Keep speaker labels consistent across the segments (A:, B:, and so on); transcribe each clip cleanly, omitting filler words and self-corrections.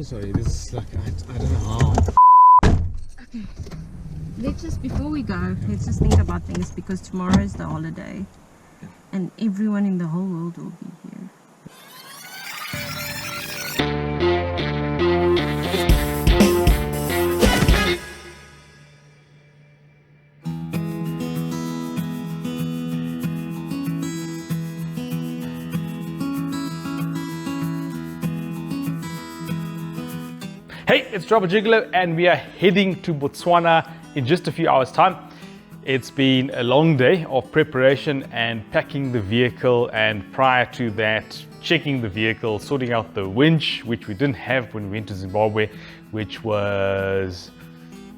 A: so sorry. This is like, I don't know how.
B: Okay. Let's just, before we go, let's just think about things, because tomorrow is the holiday and everyone in the whole world will be here.
C: Hey, it's Dropper Gigolo and we are heading to Botswana in just a few hours time. It's been a long day of preparation and packing the vehicle, and prior to that checking the vehicle, sorting out the winch, which we didn't have when we went to Zimbabwe, which was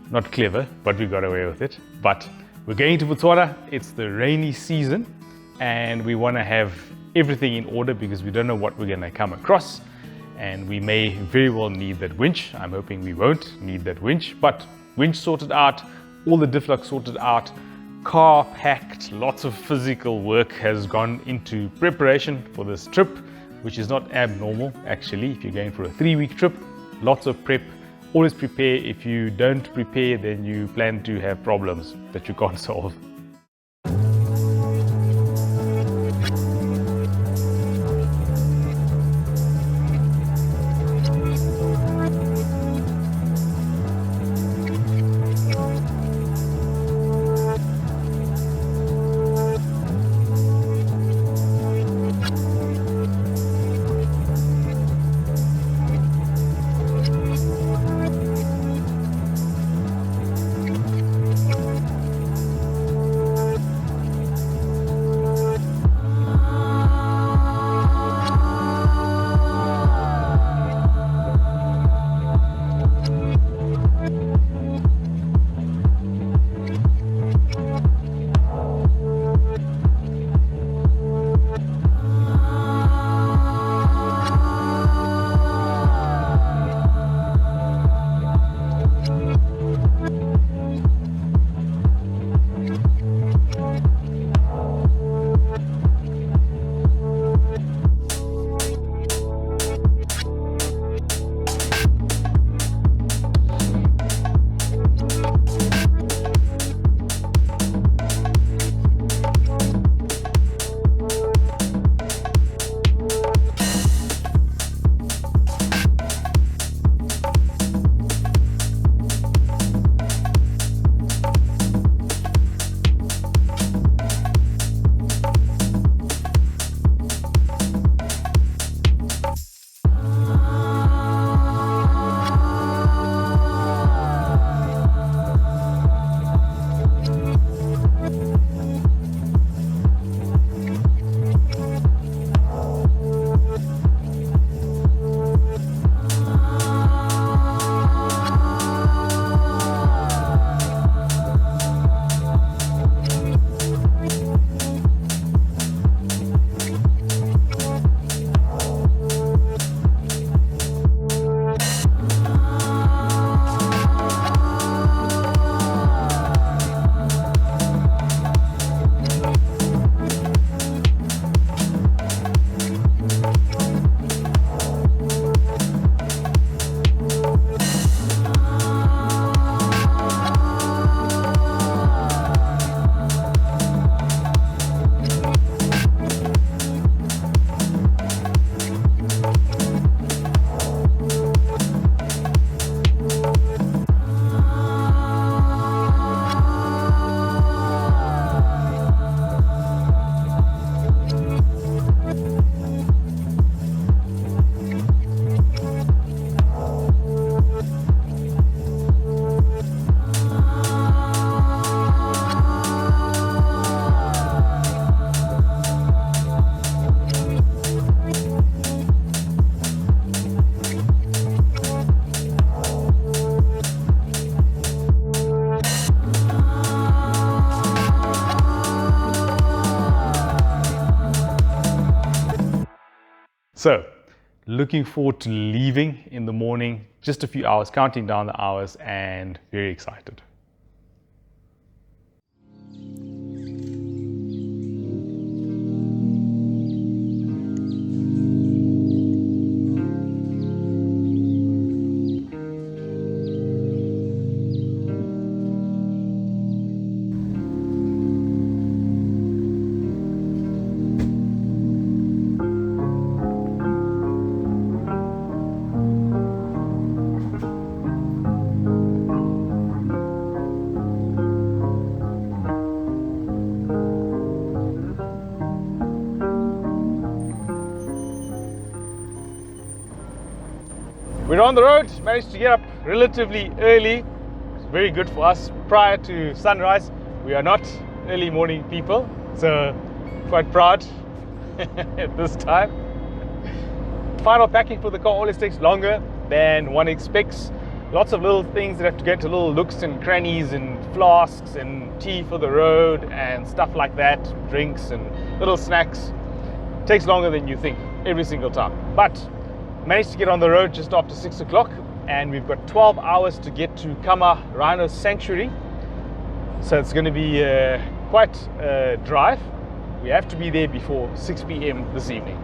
C: not clever, but we got away with it. But we're going to Botswana, it's the rainy season and we want to have everything in order because we don't know what we're going to come across. And we may very well need that winch. I'm hoping we won't need that winch, but winch sorted out, all the diff locks sorted out, car packed, lots of physical work has gone into preparation for this trip, which is not abnormal actually. If you're going for a 3-week trip, lots of prep, always prepare. If you don't prepare, then you plan to have problems that you can't solve. So, looking forward to leaving in the morning, just a few hours, counting down the hours, and very excited. We're on the road, managed to get up relatively early. It's very good for us prior to sunrise. We are not early morning people, so quite proud at this time. Final packing for the car always takes longer than one expects. Lots of little things that have to get to little nooks and crannies and flasks and tea for the road and stuff like that, drinks and little snacks. Takes longer than you think every single time. But managed to get on the road just after 6 o'clock, and we've got 12 hours to get to Kama Rhino Sanctuary. So it's going to be quite a drive. We have to be there before 6 p.m. this evening.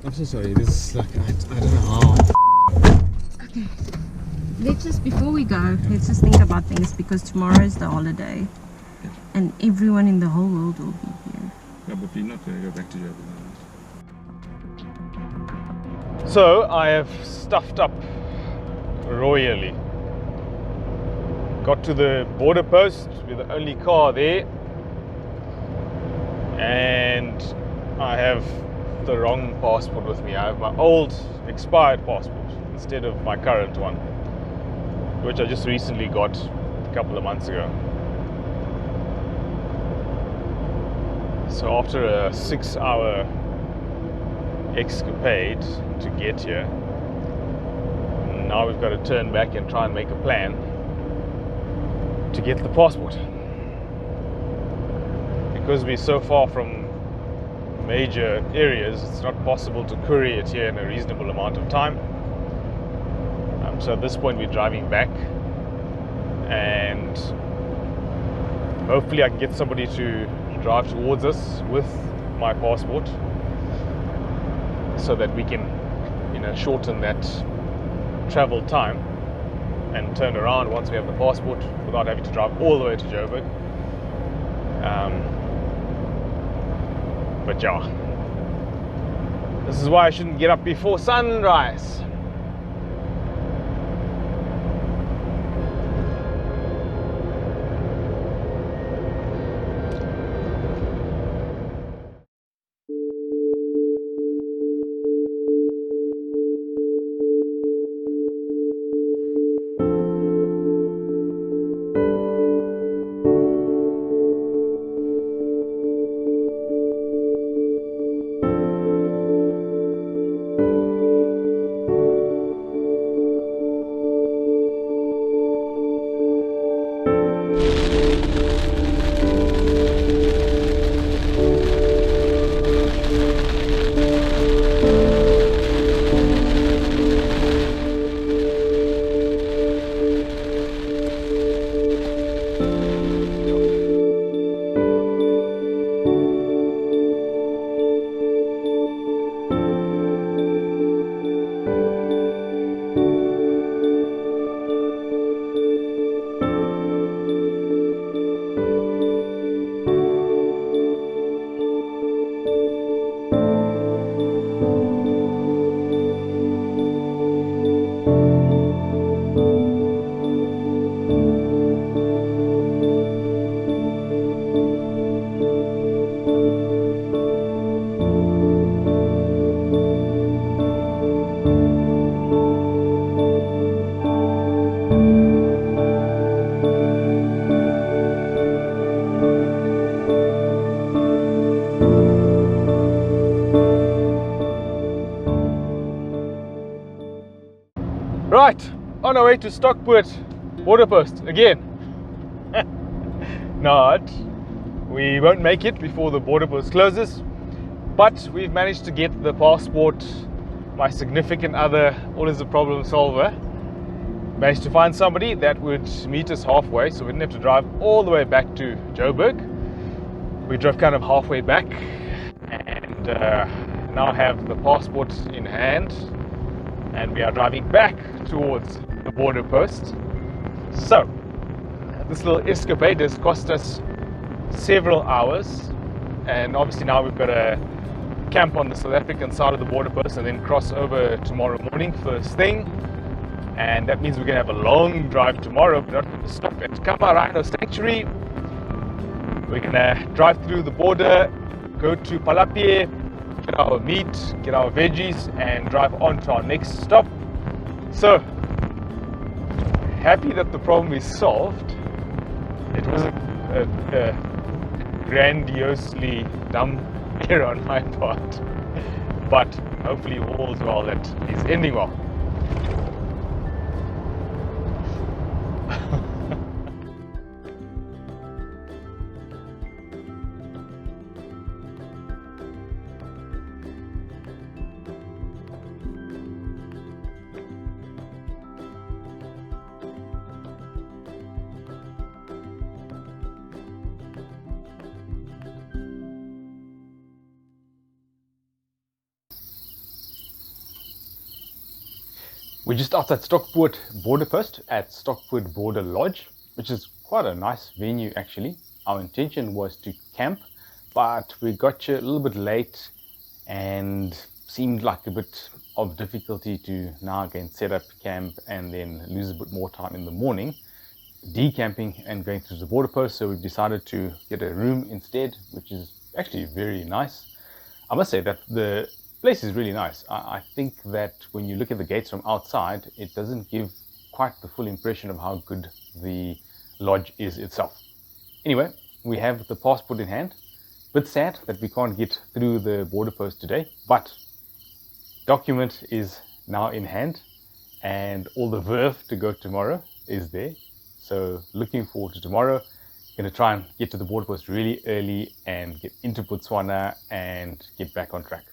A: I'm so sorry, this is like, I don't know how.
B: Okay. Let's just, before we go, let's just think about things, because tomorrow is the holiday.
D: Yes.
B: And everyone in the whole world will be here.
D: Yeah, but we're not going to go back to Joburg.
C: So I have stuffed up royally. Got to the border post with the only car there, and I have the wrong passport with me. I have my old expired passport instead of my current one, which I just recently got a couple of months ago. So after a 6-hour escapade to get here, now we've got to turn back and try and make a plan to get the passport, because we're so far from major areas. It's not possible to courier it here in a reasonable amount of time. So at this point we're driving back, and hopefully I can get somebody to drive towards us with my passport, so that we can, shorten that travel time and turn around once we have the passport without having to drive all the way to Joburg. But yeah, This is why I shouldn't get up before sunrise. Right, on our way to Stockport border post again. Not, we won't make it before the border post closes, but we've managed to get the passport. My significant other, always a problem solver, managed to find somebody that would meet us halfway, so we didn't have to drive all the way back to Joburg. We drove kind of halfway back, and now have the passport in hand, and we are driving back towards the border post. So this little escapade has cost us several hours, and obviously now we've got to camp on the South African side of the border post and then cross over tomorrow morning first thing, and that means we're going to have a long drive tomorrow. We're not going to stop at Kapa Rhino Sanctuary. We're going to drive through the border, go to Palapye, get our meat, get our veggies, and drive on to our next stop. So happy that the problem is solved. It was a grandiosely dumb error on my part, but hopefully all's well that is ending well. We're just outside Stockport border post at Stockport Border Lodge, which is quite a nice venue actually. Our intention was to camp, but we got here a little bit late and seemed like a bit of difficulty to now again set up camp and then lose a bit more time in the morning decamping and going through the border post. So we've decided to get a room instead, which is actually very nice. I must say that the place is really nice. I think that when you look at the gates from outside, it doesn't give quite the full impression of how good the lodge is itself. Anyway, we have the passport in hand. Bit sad that we can't get through the border post today, but document is now in hand and all the verve to go tomorrow is there. So looking forward to tomorrow. Going to try and get to the border post really early and get into Botswana and get back on track.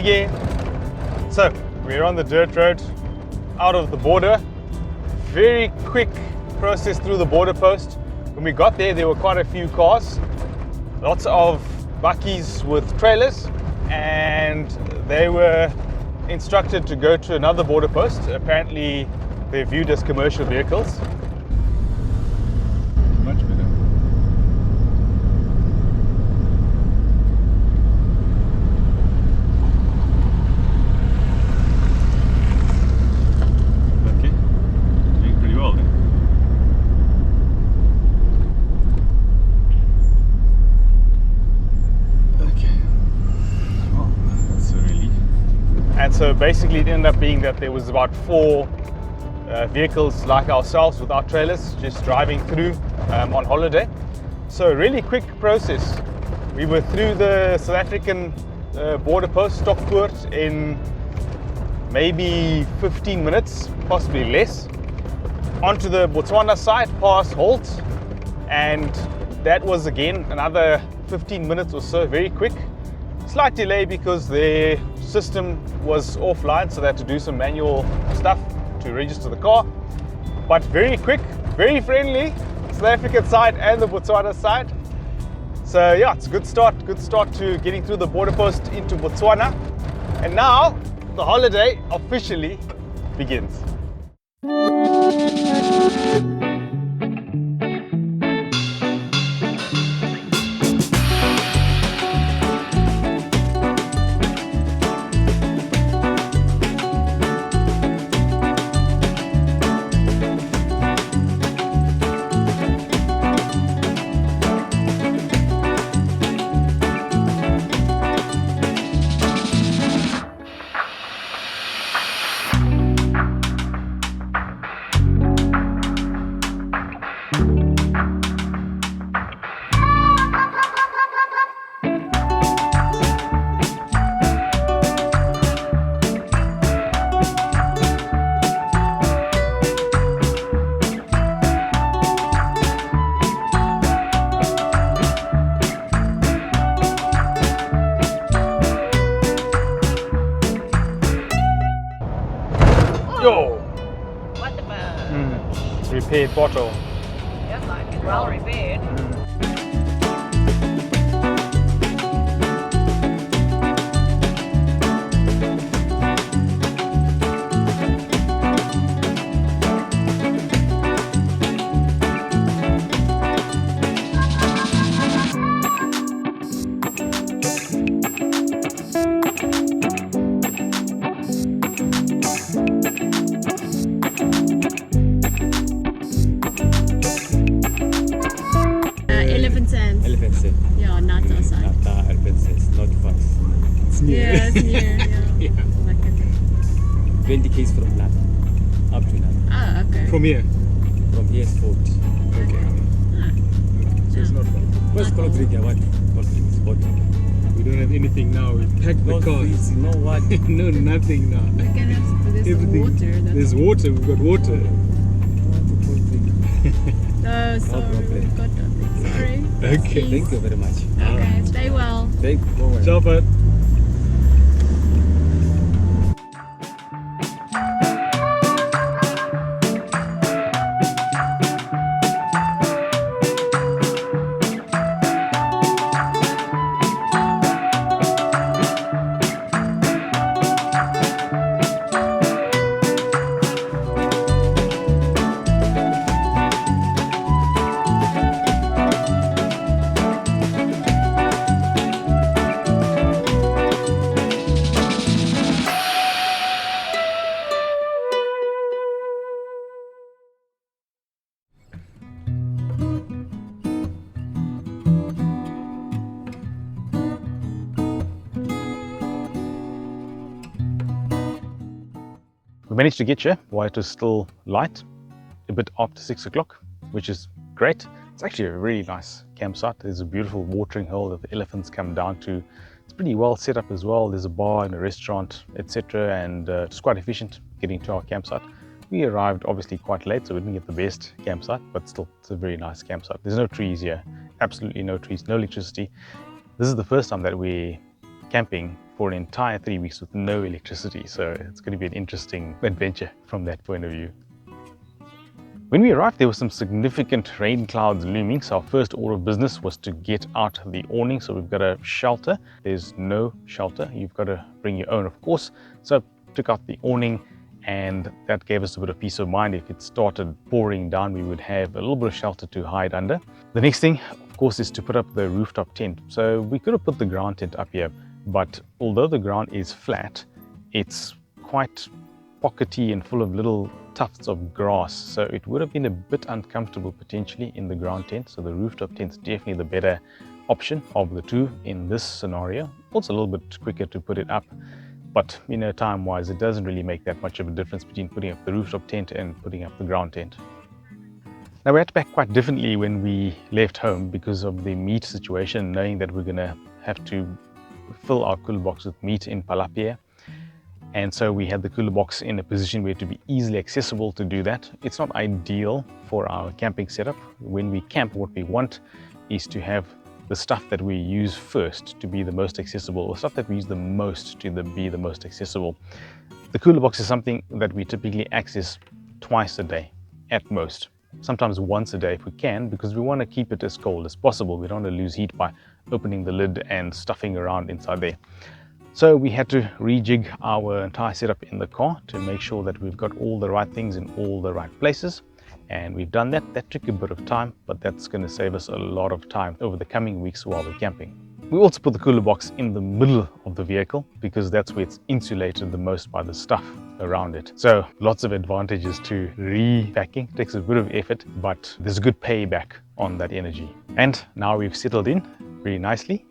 C: again. So we're on the dirt road out of the border. Very quick process through the border post. When we got there were quite a few cars, lots of bakkies with trailers, and they were instructed to go to another border post. Apparently they're viewed as commercial vehicles.
D: Much better.
C: Okay, doing pretty well then. Okay, well, that's a relief. And so basically it ended up being that there was about 4 vehicles like ourselves with our trailers just driving through on holiday. So really quick process. We were through the South African border post, Stockpoort, in maybe 15 minutes, possibly less. Onto the Botswana side, past Holt, and that was again another 15 minutes or so, very quick. Slight delay because their system was offline, so they had to do some manual stuff to register the car. But very quick, very friendly, South African side and the Botswana side. So yeah, it's a good start to getting through the border post into Botswana. And now the holiday officially begins. Yo!
B: What the
C: Repaired bottle.
B: Yeah, like well repaired.
E: Elephant set.
B: Yeah, not outside.
E: Nata elephant set, not fast. It's near.
B: Yeah, it's near. Yeah.
E: Yeah.
B: Like a
E: 20 k's from Nata up to Nata.
B: Ah, okay.
A: From here.
E: From here is 40.
A: Okay. So it's not far.
E: Where's Cold Drink? What? Cold Drink is hot.
A: We don't have anything now. We packed the
E: No
A: car.
E: freeze, no what?
A: No, nothing now.
B: We can have there's some
A: Everything.
B: water. That's
A: There's water. We've got water.
E: Cold Drink.
B: no, sorry.
E: problem.
B: We've got nothing. Sorry.
A: Okay.
E: Thank you very much.
B: Okay, stay well.
E: Thank you.
A: Ciao, Pat.
C: We managed to get here while it was still light, a bit after 6 o'clock, which is great. It's actually a really nice campsite. There's a beautiful watering hole that the elephants come down to. It's pretty well set up as well. There's a bar and a restaurant, etc. And it's quite efficient getting to our campsite. We arrived obviously quite late, so we didn't get the best campsite, but still, it's a very nice campsite. There's no trees here, absolutely no trees, no electricity. This is the first time that we're camping for an entire 3 weeks with no electricity. So it's going to be an interesting adventure from that point of view. When we arrived, there were some significant rain clouds looming, so our first order of business was to get out the awning. So we've got a shelter. There's no shelter. You've got to bring your own, of course. So I took out the awning, and that gave us a bit of peace of mind. If it started pouring down, we would have a little bit of shelter to hide under. The next thing, of course, is to put up the rooftop tent. So we could have put the ground tent up here, but although the ground is flat, it's quite pockety and full of little tufts of grass, so it would have been a bit uncomfortable potentially in the ground tent. So the rooftop tent is definitely the better option of the two in this scenario. Also a little bit quicker to put it up, but you know, time wise it doesn't really make that much of a difference between putting up the rooftop tent and putting up the ground tent. Now we had to pack quite differently when we left home because of the meat situation, knowing that we're gonna have to fill our cooler box with meat in Palapye. And so we had the cooler box in a position where it would be easily accessible to do that. It's not ideal for our camping setup. When we camp, what we want is to have the stuff that we use first to be the most accessible, or stuff that we use the most to be the most accessible. The cooler box is something that we typically access twice a day at most, sometimes once a day if we can, because we want to keep it as cold as possible. We don't want to lose heat by opening the lid and stuffing around inside there. So we had to rejig our entire setup in the car to make sure that we've got all the right things in all the right places. And we've done that. That took a bit of time, but that's going to save us a lot of time over the coming weeks while we're camping. We also put the cooler box in the middle of the vehicle because that's where it's insulated the most by the stuff around it. So lots of advantages to repacking. It takes a bit of effort, but there's a good payback on that energy. And now we've settled in very nicely.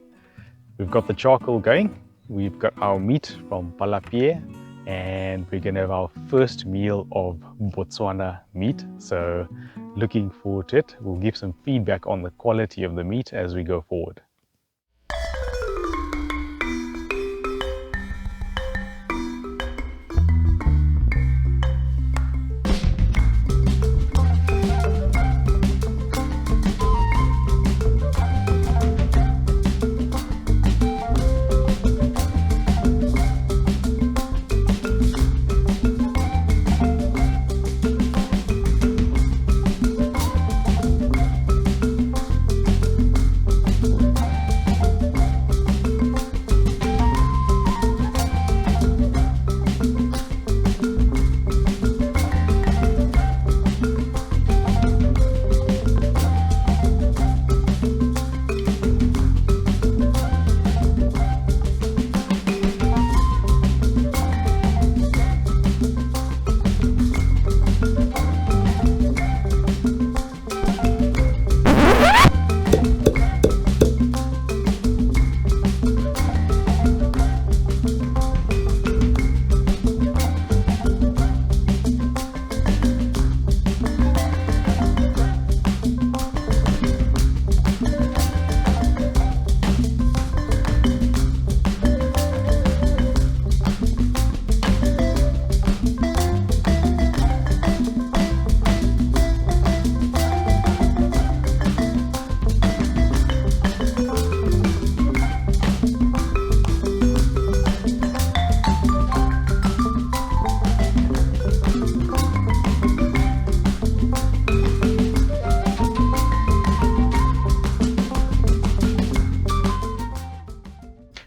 C: We've got the charcoal going. We've got our meat from Palapye, and we're going to have our first meal of Botswana meat. So looking forward to it. We'll give some feedback on the quality of the meat as we go forward.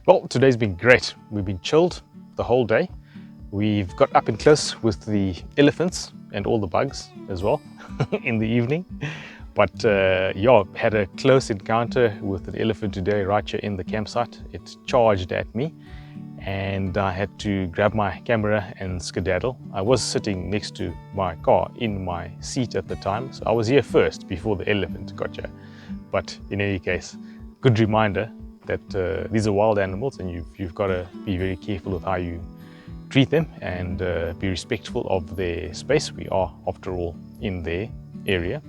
C: Well, today's been great. We've been chilled the whole day. We've got up and close with the elephants and all the bugs as well in the evening. But yeah, had a close encounter with an elephant today right here in the campsite. It charged at me and I had to grab my camera and skedaddle. I was sitting next to my car in my seat at the time, so I was here first before the elephant got here. But in any case, good reminder that these are wild animals and you've got to be very careful with how you treat them and be respectful of their space. We are, after all, in their area.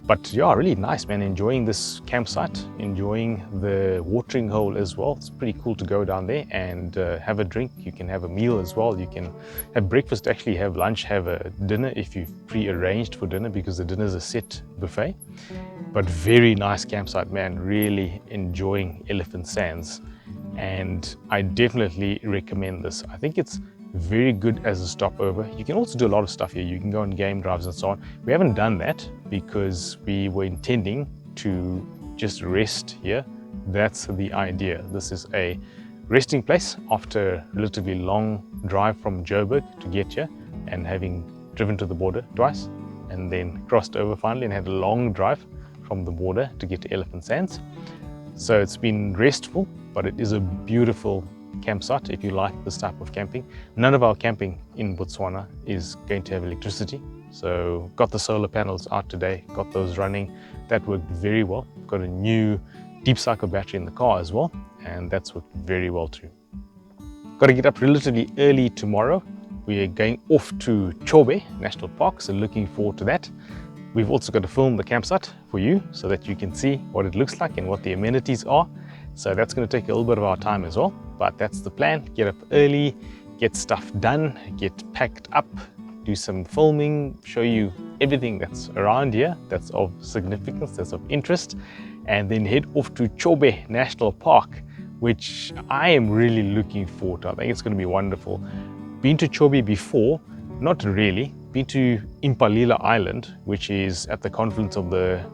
C: But yeah, really nice, man. Enjoying this campsite, enjoying the watering hole as well. It's pretty cool to go down there and have a drink. You can have a meal as well. You can have breakfast, actually have lunch, have a dinner if you've pre-arranged for dinner, because the dinner is a set buffet. But very nice campsite, man. Really enjoying Elephant Sands. and I definitely recommend this. I think it's very good as a stopover. You can also do a lot of stuff here. You can go on game drives and so on. We haven't done that because we were intending to just rest here. That's the idea. This is a resting place after a relatively long drive from Joburg to get here, and having driven to the border twice and then crossed over finally and had a long drive from the border to get to Elephant Sands. So it's been restful, but it is a beautiful campsite if you like this type of camping. None of our camping in Botswana is going to have electricity. So got the solar panels out today, got those running. That worked very well. Got a new deep cycle battery in the car as well, and that's worked very well too. Got to get up relatively early tomorrow. We are going off to Chobe National Park, so looking forward to that. We've also got to film the campsite for you so that you can see what it looks like and what the amenities are. So that's going to take a little bit of our time as well, but that's the plan. Get up early, get stuff done, get packed up, do some filming, show you everything that's around here that's of significance, that's of interest, and then head off to Chobe National Park, which I am really looking forward to. I think it's going to be wonderful. Been to Chobe before? Not really. Been to Impalila Island, which is at the confluence of the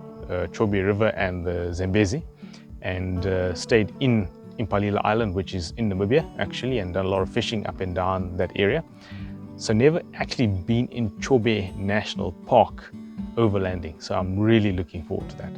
C: Chobe River and the Zambezi, and stayed in Impalila Island, which is in Namibia actually, and done a lot of fishing up and down that area. So never actually been in Chobe National Park overlanding, so I'm really looking forward to that.